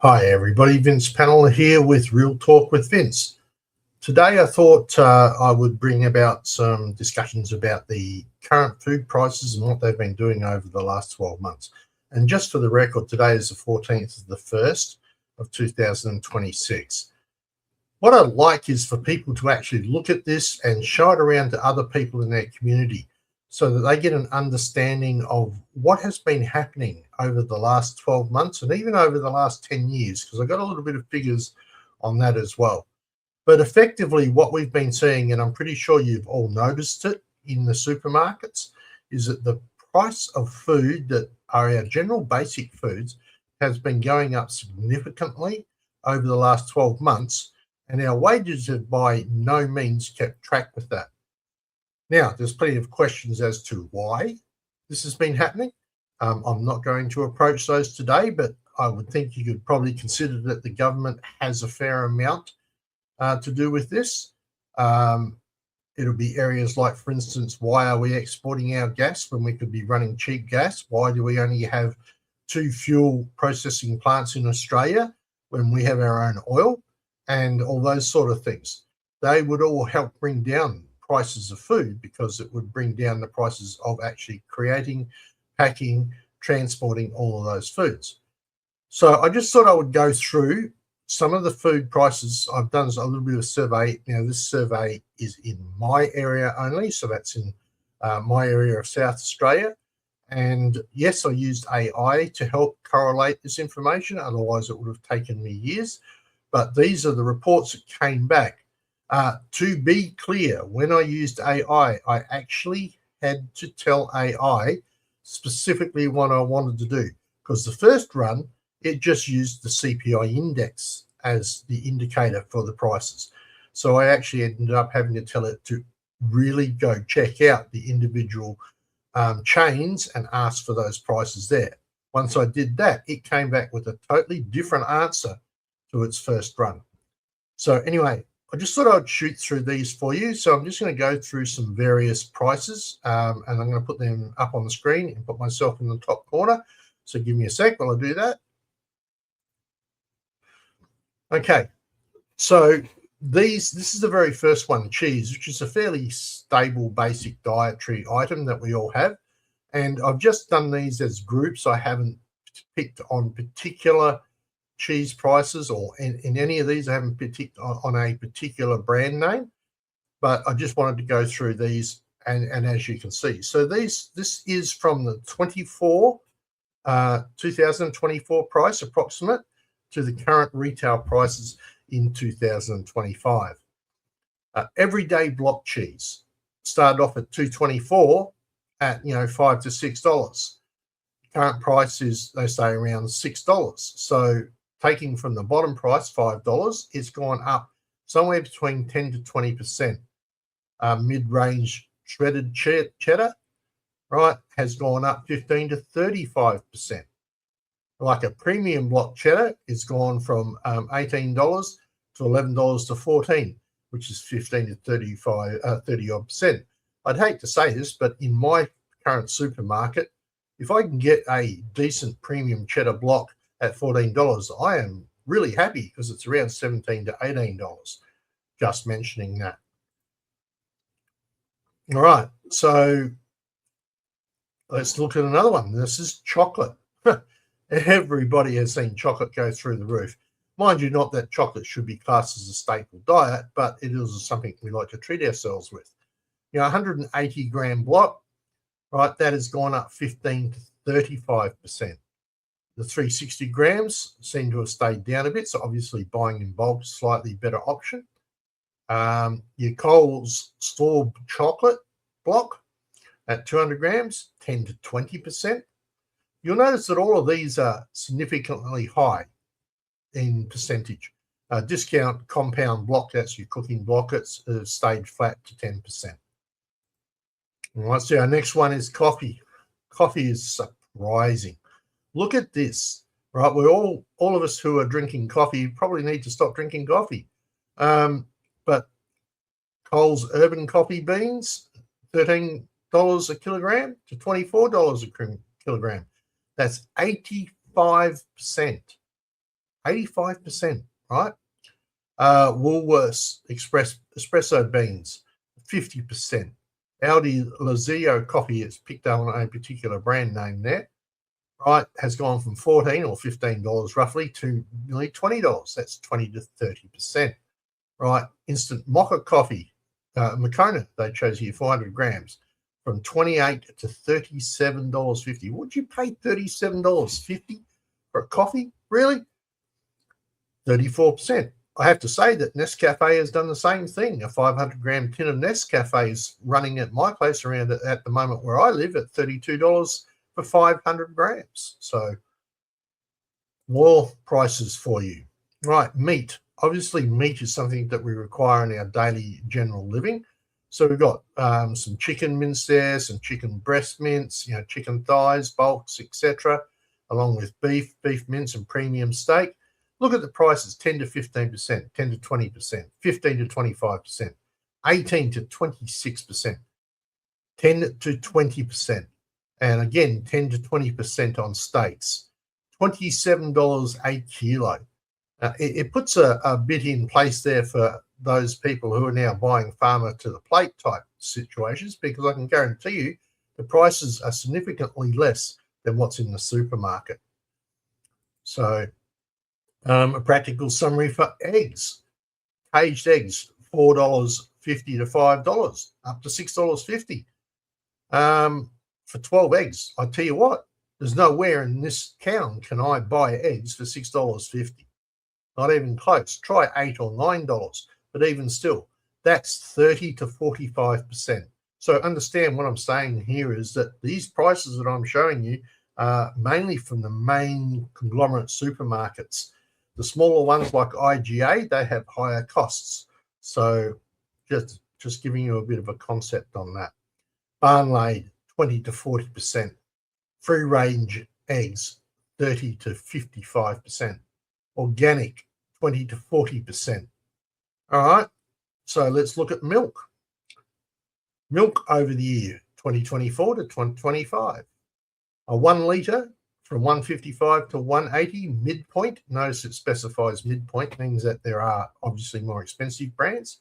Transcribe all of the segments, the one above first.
Hi everybody, Vince Panel here with Real Talk with Vince. Today I thought I would bring about some discussions about the current food prices and what they've been doing over the last 12 months. And just for the record, today is the 14th of the 1st of 2026. What I'd like is for people to actually look at this and show it around to other people in their community so that they get an understanding of what has been happening over the last 12 months and even over the last 10 years, because I got a little bit of figures on that as well. But effectively what we've been seeing, and I'm pretty sure you've all noticed it in the supermarkets, is that the price of food that are our general basic foods has been going up significantly over the last 12 months, and our wages have by no means kept track with that. Now, there's plenty of questions as to why this has been happening. I'm not going to approach those today, but I would think you could probably consider that the government has a fair amount to do with this. It'll be areas like, for instance, why are we exporting our gas when we could be running cheap gas? Why do we only have 2 fuel processing plants in Australia when we have our own oil? And all those sort of things. They would all help bring down prices of food, because it would bring down the prices of actually creating, packing, transporting all of those foods. So I just thought I would go through some of the food prices. I've done a little bit of a survey. Now, this survey is in my area only, so that's in my area of South Australia. And yes, I used AI to help correlate this information. Otherwise, it would have taken me years. But these are the reports that came back. To be clear, when I used AI, I actually had to tell AI specifically what I wanted to do, because the first run, it just used the CPI index as the indicator for the prices. So I actually ended up having to tell it to really go check out the individual chains and ask for those prices there. Once I did that, it came back with a totally different answer to its first run. So anyway, I just thought I'd shoot through these for you. So I'm just going to go through some various prices, and I'm going to put them up on the screen and put myself in the top corner. So give me a sec while I do that. Okay, so this is the very first one, cheese, which is a fairly stable basic dietary item that we all have. And I've just done these as groups. I haven't picked on particular cheese prices, or in any of these I haven't picked on a particular brand name, but I just wanted to go through these, and as you can see, so this is from the 2024 price approximate to the current retail prices in 2025. Everyday block cheese started off at $2.24 at $5 to $6. Current price is, they say, around $6. So taking from the bottom price, $5, it's gone up somewhere between 10 to 20%. Mid-range shredded cheddar, right, has gone up 15 to 35%. Like a premium block cheddar, it's gone from $18 to $11 to $14, which is 15 to 30-odd%. I'd hate to say this, but in my current supermarket, if I can get a decent premium cheddar block at $14, I am really happy, because it's around $17 to $18. Just mentioning that. All right, so let's look at another one. This is chocolate. Everybody has seen chocolate go through the roof. Mind you, not that chocolate should be classed as a staple diet, but it is something we like to treat ourselves with. 180-gram block, right, that has gone up 15 to 35%. The 360 grams seem to have stayed down a bit, so obviously buying in bulk is a slightly better option. Your Coles store chocolate block at 200 grams, 10 to 20%. You'll notice that all of these are significantly high in percentage. Discount compound block, that's your cooking block, it's stayed flat to 10%. All right, so our next one is coffee. Coffee is surprising. Look at this, right? We're all of us who are drinking coffee probably need to stop drinking coffee. But Coles urban coffee beans, $13 a kilogram to $24 a kilogram. That's 85% 85%, right? Woolworths espresso beans, 50%. Aldi Lazio coffee, it's picked up on a particular brand name there, right, has gone from $14 or $15 roughly to nearly $20. That's 20 to 30%, right? Instant mocha coffee, Moccona, they chose here 400 grams, from $28 to $37.50. Would you pay $37.50 for a coffee? Really? 34%. I have to say that Nescafe has done the same thing. A 500-gram tin of Nescafe is running at my place around at the moment where I live at $32 for 500 grams. So more prices for you. Right, meat. Obviously, meat is something that we require in our daily general living. So we've got some chicken mince there, some chicken breast mince, chicken thighs, bulks, etc., along with beef mince, and premium steak. Look at the prices: 10 to 15%, 10 to 20%, 15 to 25%, 18 to 26%, 10 to 20%, and again 10 to 20% on steaks. $27 a kilo. It puts a bit in place there for those people who are now buying farmer to the plate type situations, because I can guarantee you the prices are significantly less than what's in the supermarket. So a practical summary for eggs. Caged eggs, $4.50 to $5, up to $6.50 for 12 eggs. I tell you what, there's nowhere in this town can I buy eggs for $6.50. Not even close. Try $8 or $9, but even still, that's 30 to 45%. So understand what I'm saying here is that these prices that I'm showing you are mainly from the main conglomerate supermarkets. The smaller ones like IGA, they have higher costs. So just giving you a bit of a concept on that. Barn laid, 20 to 40%. Free range eggs, 30 to 55%. Organic, 20 to 40%. All right, so let's look at milk. Milk over the year, 2024 to 2025. A 1 litre from 155 to 180 midpoint. Notice it specifies midpoint, means that there are obviously more expensive brands.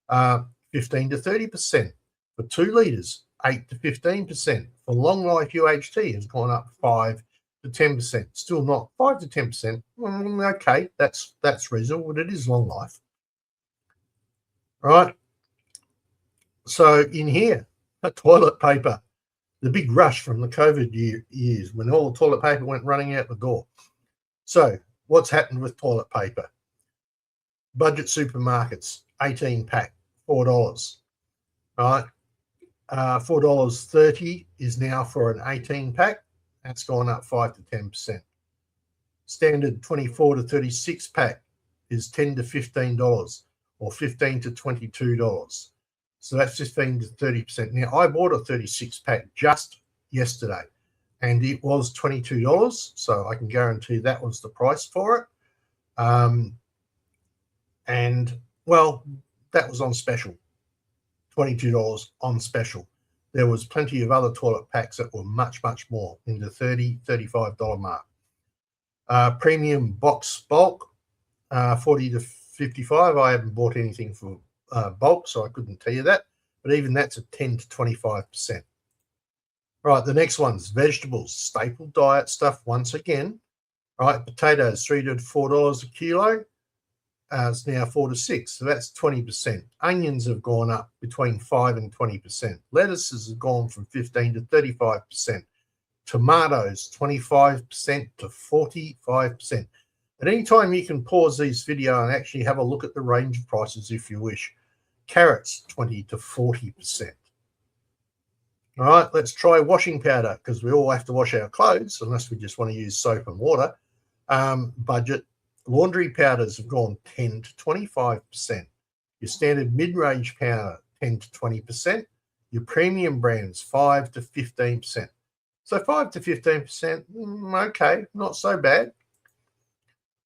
15 to 30%. For 2 litres, 8 to 15%. For long life UHT has gone up 5 to 10%. Still not 5 to 10%. Okay, that's reasonable, but it is long life. Right. So in here, toilet paper. The big rush from the COVID years when all the toilet paper went running out the door. So what's happened with toilet paper? Budget supermarkets, 18 pack, $4. Right, $4.30 is now for an 18 pack. That's gone up 5 to 10%. Standard 24 to 36 pack is $10 to $15, or $15 to $22. So that's 15 to 30%. Now, I bought a 36 pack just yesterday and it was $22. So I can guarantee that was the price for it. And well, that was on special, $22 on special. There was plenty of other toilet packs that were much, much more, in the $30, $35 mark. Premium box bulk, 40 to 55. I haven't bought anything for bulk, so I couldn't tell you that, but even that's at 10 to 25%. Right, the next one's vegetables, staple diet stuff once again. Right, potatoes, $3 to $4 a kilo. It's now 4 to 6, so that's 20%. Onions have gone up between 5 and 20%. Lettuces have gone from 15 to 35%. Tomatoes, 25% to 45%. At any time, you can pause this video and actually have a look at the range of prices if you wish. Carrots, 20 to 40%. All right, let's try washing powder, because we all have to wash our clothes unless we just want to use soap and water. Budget laundry powders have gone 10 to 25%. Your standard mid-range powder, 10 to 20%. Your premium brands, 5 to 15%. So 5 to 15%, okay, not so bad.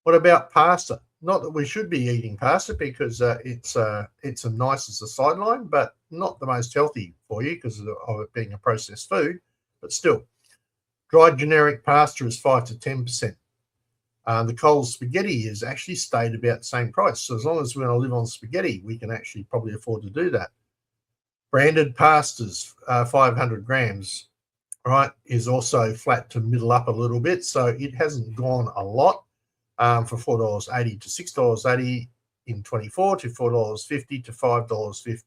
What about pasta? Not that we should be eating pasta, because it's as nice as a sideline, but not the most healthy for you because of it being a processed food. But still, dried generic pasta is 5 to 10%. The Coles spaghetti has actually stayed about the same price. So as long as we're going to live on spaghetti, we can actually probably afford to do that. Branded pastas, 500 grams, right, is also flat to middle up a little bit. So it hasn't gone a lot for $4.80 to $6.80 in 24 to $4.50 to $5.50.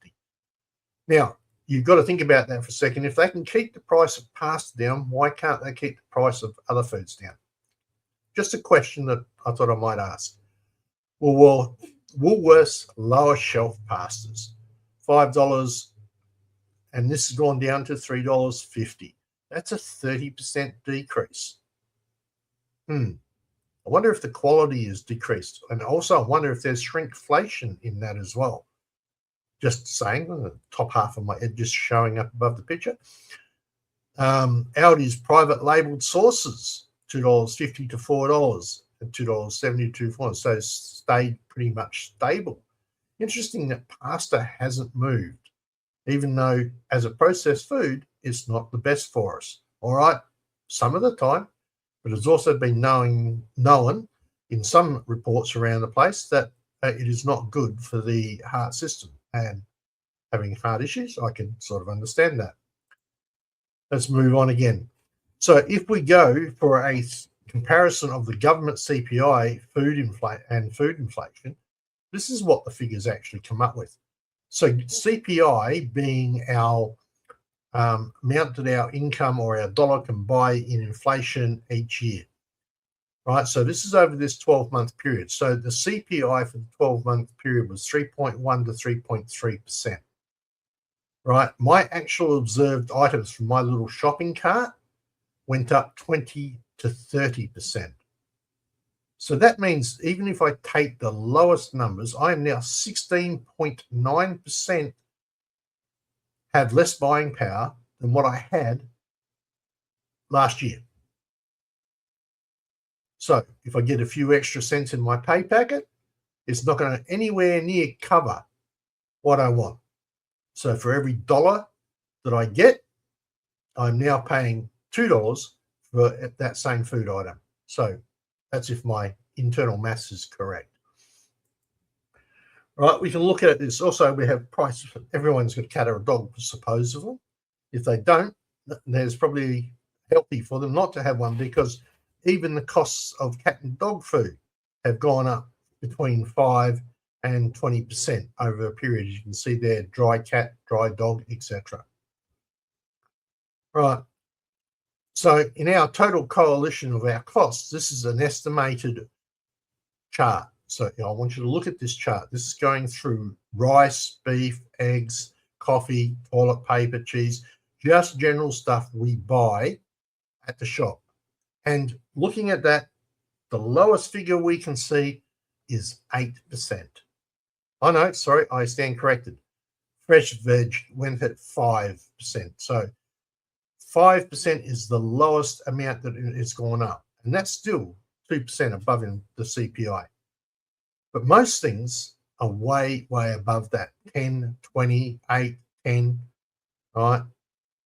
Now, you've got to think about that for a second. If they can keep the price of pasta down, why can't they keep the price of other foods down? Just a question that I thought I might ask. Well, Woolworths lower shelf pastas, $5, and this has gone down to $3.50. That's a 30% decrease. I wonder if the quality is decreased. And also, I wonder if there's shrinkflation in that as well. Just saying, the top half of my head just showing up above the picture. Aldi's private labeled sauces, $2.50 to $4, and $2.70 to $4. So stayed pretty much stable. Interesting that pasta hasn't moved, even though as a processed food, it's not the best for us. All right, some of the time, but it's also been known in some reports around the place that it is not good for the heart system. And having heart issues, I can sort of understand that. Let's move on again. So if we go for a comparison of the government CPI, food inflation, this is what the figures actually come up with. So CPI being our amount that our income or our dollar can buy in inflation each year, right? So this is over this 12-month period. So the CPI for the 12-month period was 3.1 to 3.3%, right? My actual observed items from my little shopping cart went up 20 to 30%. So that means even if I take the lowest numbers, I am now 16.9% have less buying power than what I had last year. So if I get a few extra cents in my pay packet, it's not going to anywhere near cover what I want. So for every dollar that I get, I'm now paying $2 for that same food item. So that's if my internal maths is correct. Right, we can look at this. Also, we have price. Everyone's got a cat or a dog, supposedly. If they don't, there's probably healthy for them not to have one, because even the costs of cat and dog food have gone up between 5 and 20% over a period. You can see there, dry cat, dry dog, etc. Right. So in our total coalition of our costs, this is an estimated chart. So I want you to look at this chart. This is going through rice, beef, eggs, coffee, toilet paper, cheese, just general stuff we buy at the shop. And looking at that, the lowest figure we can see is 8%. Oh no, sorry, I stand corrected. Fresh veg went at 5%. So 5% is the lowest amount that it's gone up. And that's still 2% above in the CPI. But most things are way, way above that, 10, 20, 8, 10, right?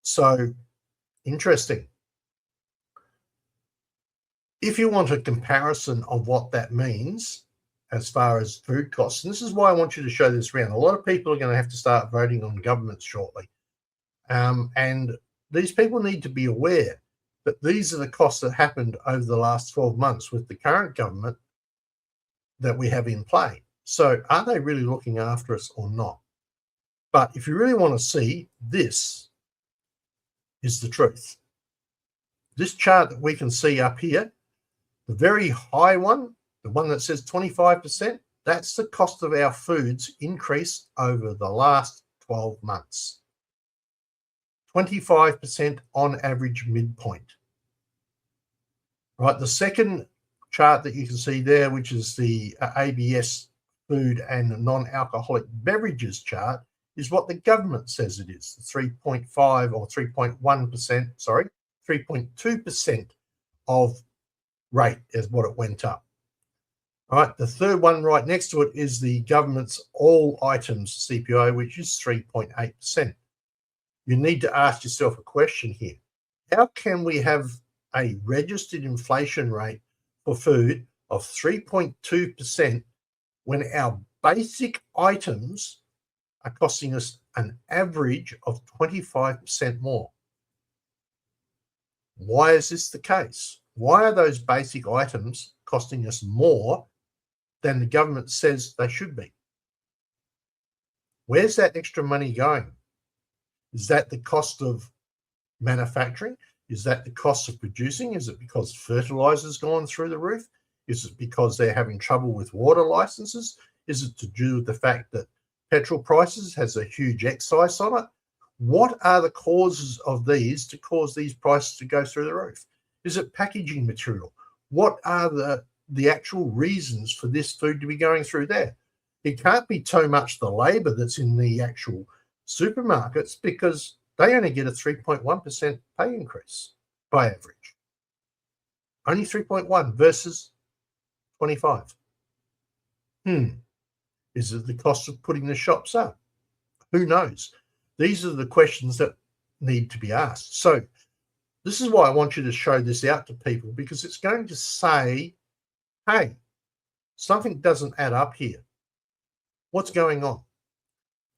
So interesting. If you want a comparison of what that means as far as food costs, and this is why I want you to show this around. A lot of people are going to have to start voting on governments shortly. And these people need to be aware that these are the costs that happened over the last 12 months with the current government that we have in play. So are they really looking after us or not? But if you really want to see, this is the truth. This chart that we can see up here, the very high one, the one that says 25%, that's the cost of our foods increase over the last 12 months. 25% on average midpoint. Right, the second chart that you can see there, which is the ABS food and non-alcoholic beverages chart, is what the government says it is, 3.5 or 3.1%, sorry, 3.2% of rate is what it went up. All right, the third one right next to it is the government's all items CPI, which is 3.8%. You need to ask yourself a question here. How can we have a registered inflation rate for food of 3.2% when our basic items are costing us an average of 25% more. Why is this the case? Why are those basic items costing us more than the government says they should be? Where's that extra money going? Is that the cost of manufacturing? Is that the cost of producing? Is it because fertilizer's gone through the roof? Is it because they're having trouble with water licenses? Is it to do with the fact that petrol prices has a huge excise on it? What are the causes of these to cause these prices to go through the roof? Is it packaging material? What are the actual reasons for this food to be going through there? It can't be so much the labor that's in the actual supermarkets, because they only get a 3.1% pay increase by average. Only 3.1 versus 25. Is it the cost of putting the shops up? Who knows? These are the questions that need to be asked. So this is why I want you to show this out to people, because it's going to say, hey, something doesn't add up here. What's going on?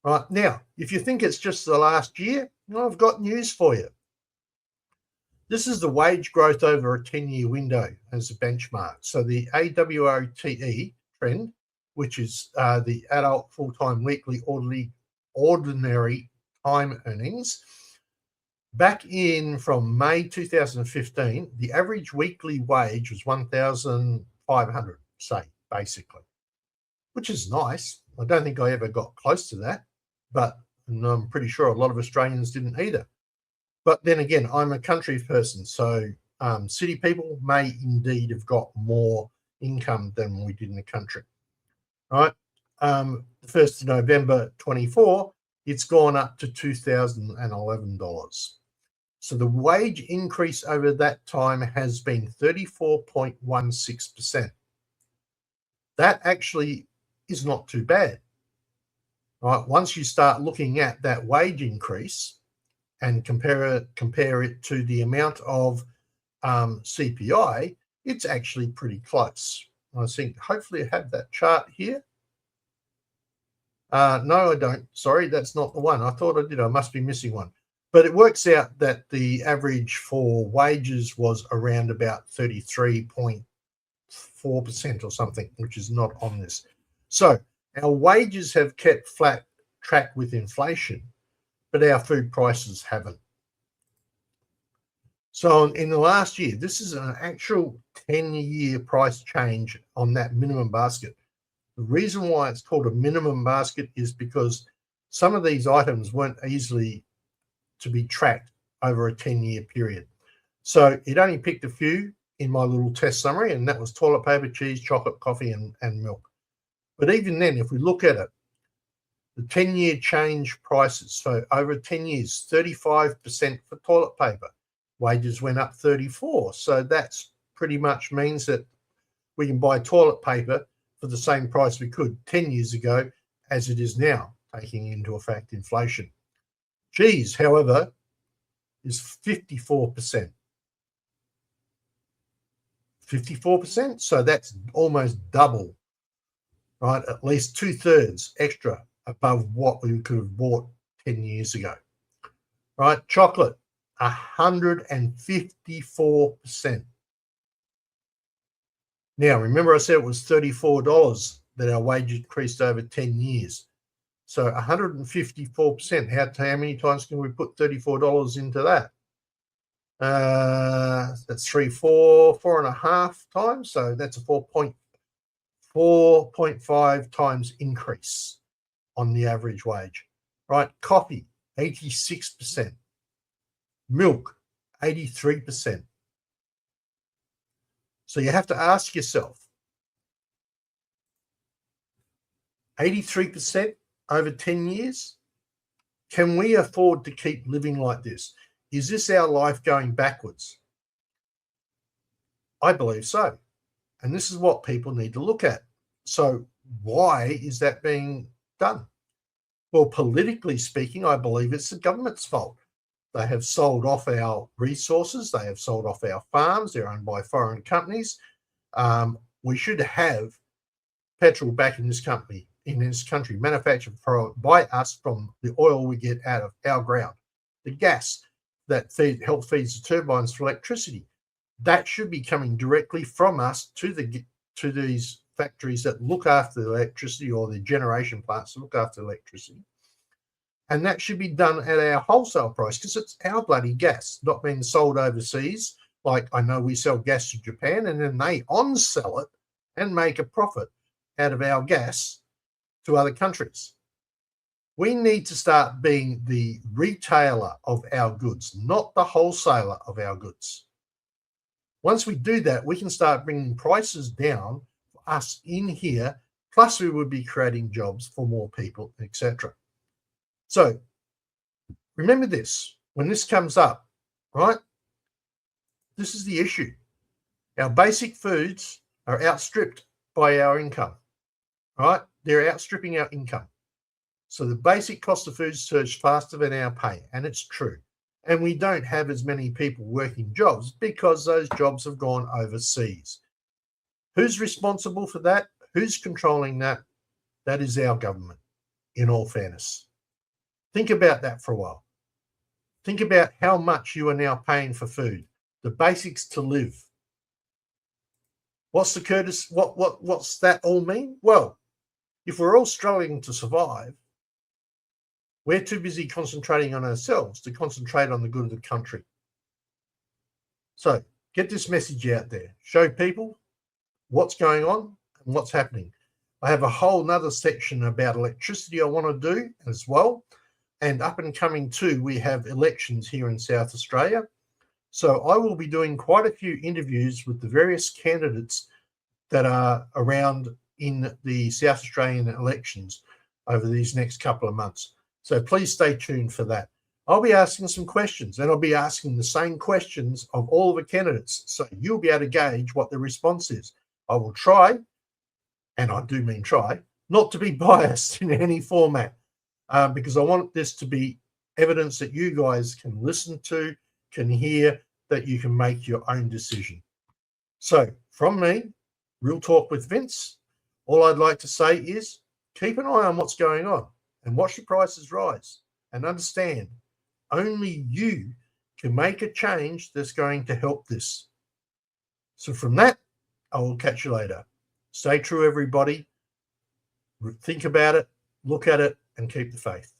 Right now, if you think it's just the last year, I've got news for you. This is the wage growth over a 10-year window as a benchmark. So the AWOTE trend, which is the adult full-time weekly ordinary time earnings, back in from May 2015, the average weekly wage was 1,500, say, basically, which is nice. I don't think I ever got close to that, but I'm pretty sure a lot of Australians didn't either. But then again, I'm a country person, so city people may indeed have got more income than we did in the country. Right? The 1st of November 24, it's gone up to $2,011. So the wage increase over that time has been 34.16%. That actually is not too bad. Right? Once you start looking at that wage increase and compare it to the amount of CPI, it's actually pretty close. I think hopefully I have that chart here. No, I don't. Sorry, that's not the one. I thought I did. I must be missing one. But it works out that the average for wages was around about 33.4% or something, which is not on this. So our wages have kept flat track with inflation, but our food prices haven't. So in the last year, this is an actual 10-year price change on that minimum basket. The reason why it's called a minimum basket is because some of these items weren't easily to be tracked over a 10-year period. So it only picked a few in my little test summary, and that was toilet paper, cheese, chocolate, coffee, and milk. But even then, if we look at it, the 10-year change prices, so over 10 years, 35% for toilet paper. Wages went up 34%. So that's pretty much means that we can buy toilet paper for the same price we could 10 years ago as it is now, taking into effect inflation. Cheese, however, is 54%. 54%, so that's almost double, right? At least 2/3 extra above what we could have bought 10 years ago, right? Chocolate, 154%. Now, remember I said it was $34 that our wage increased over 10 years. So 154%. How many times can we put $34 into that? That's 4.5 times. So that's a 4.5 times increase on the average wage, right? Coffee, 86%. Milk, 83%. So you have to ask yourself, 83% over 10 years? Can we afford to keep living like this? Is this our life going backwards? I believe so. And this is what people need to look at. So why is that being done? Well, politically speaking, I believe it's the government's fault. They have sold off our resources. They have sold off our farms. They're owned by foreign companies. we should have petrol back in this country, manufactured by us from the oil we get out of our ground, the gas that helps feeds the turbines for electricity. That should be coming directly from us to these factories that look after the electricity, or the generation plants that look after electricity. And that should be done at our wholesale price, because it's our bloody gas, not being sold overseas. Like, I know we sell gas to Japan, and then they on-sell it and make a profit out of our gas to other countries. We need to start being the retailer of our goods, not the wholesaler of our goods. Once we do that, we can start bringing prices down for us in here, plus we would be creating jobs for more people, etc. So remember this, when this comes up, right? This is the issue. Our basic foods are outstripped by our income, right? They're outstripping our income. So the basic cost of food surged faster than our pay, and it's true. And we don't have as many people working jobs because those jobs have gone overseas. Who's responsible for that? Who's controlling that? That is our government, in all fairness. Think about that for a while. Think about how much you are now paying for food, the basics to live. What's that all mean? Well, if we're all struggling to survive, we're too busy concentrating on ourselves to concentrate on the good of the country. So get this message out there. Show people what's going on and what's happening. I have a whole nother section about electricity I want to do as well. And up and coming too, we have elections here in South Australia. So I will be doing quite a few interviews with the various candidates that are around in the South Australian elections over these next couple of months. So please stay tuned for that. I'll be asking some questions, and I'll be asking the same questions of all the candidates. So you'll be able to gauge what the response is. I will try, and I do mean try, not to be biased in any format, because I want this to be evidence that you guys can listen to, can hear, that you can make your own decision. So from me, Real Talk with Vince, all I'd like to say is keep an eye on what's going on and watch the prices rise, and understand only you can make a change that's going to help this. So from that, I will catch you later. Stay true, everybody. Think about it, look at it, and keep the faith.